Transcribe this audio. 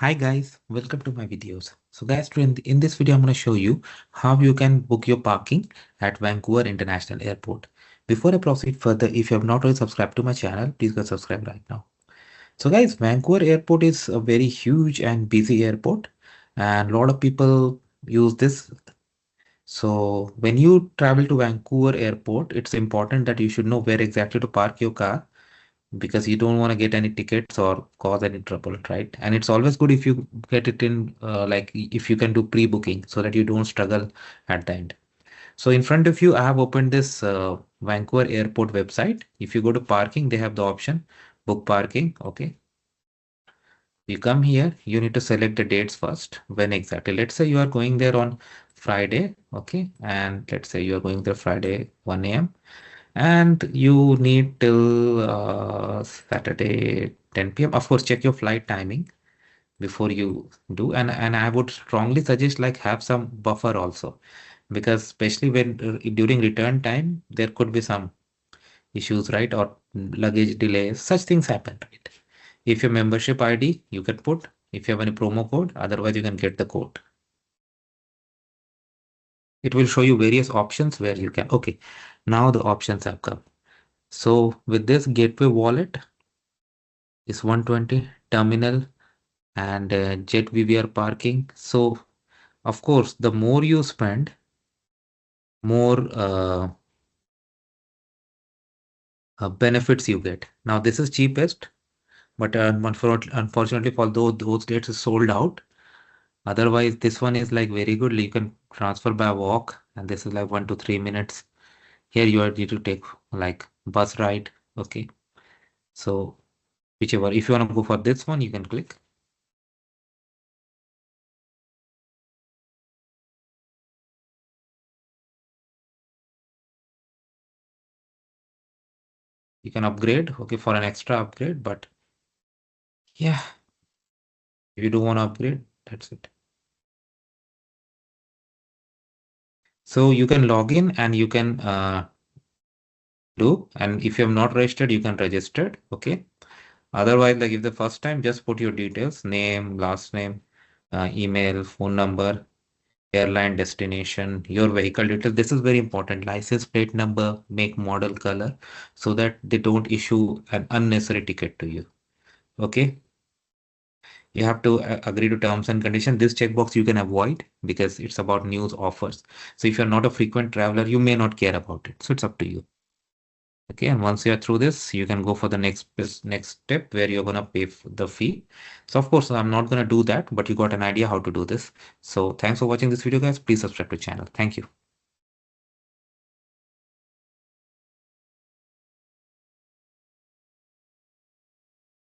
Hi guys, welcome to my videos. So guys, in this video, I'm going to show you how you can book your parking at Vancouver International Airport. Before I proceed further, if you have not already subscribed to my channel, please go subscribe right now. So guys, Vancouver Airport is a very huge and busy airport and a lot of people use this. So when you travel to Vancouver Airport, it's important that you should know where exactly to park your car because you don't want to get any tickets or cause any trouble, right? And it's always good if you get it in, like if you can do pre-booking so that you don't struggle at the end. So in front of you, I have opened this Vancouver Airport website. If you go to parking, they have the option book parking. Okay. You come here, you need to select the dates first. When exactly? Let's say you are going there on Friday. Okay. And let's say you are going there Friday 1 a.m. And you need till Saturday 10 p.m. Of course, check your flight timing before you do. And I would strongly suggest like have some buffer also, because especially when during return time, there could be some issues, right? Or luggage delays, such things happen, right? If your membership ID, you can put, if you have any promo code, otherwise you can get the code. It will show you various options where you can, okay, now the options have come. So with this gateway wallet, is 120 terminal and jet VVR parking. So of course, the more you spend, more benefits you get. Now this is cheapest, but unfortunately for those dates is sold out. Otherwise, this one is like very good. You can transfer by walk, and this is like 1 to 3 minutes. Here you are need to take like bus ride. Okay, so whichever. If you want to go for this one, you can click. You can upgrade, okay, for an extra upgrade, but yeah, if you don't want to upgrade, that's it. So you can log in and you can do, and if you have not registered, you can register, okay? Otherwise, like if the first time, just put your details, name, last name, email, phone number, airline destination, your vehicle details. This is very important. License plate number, make, model, color, so that they don't issue an unnecessary ticket to you. Okay. You have to agree to terms and conditions. This checkbox you can avoid because it's about news offers. So if you're not a frequent traveler, you may not care about it. So it's up to you. Okay, and once you are through this, you can go for the next step where you're gonna pay the fee. So of course, I'm not gonna do that, but you got an idea how to do this. So thanks for watching this video, guys. Please subscribe to the channel. Thank you.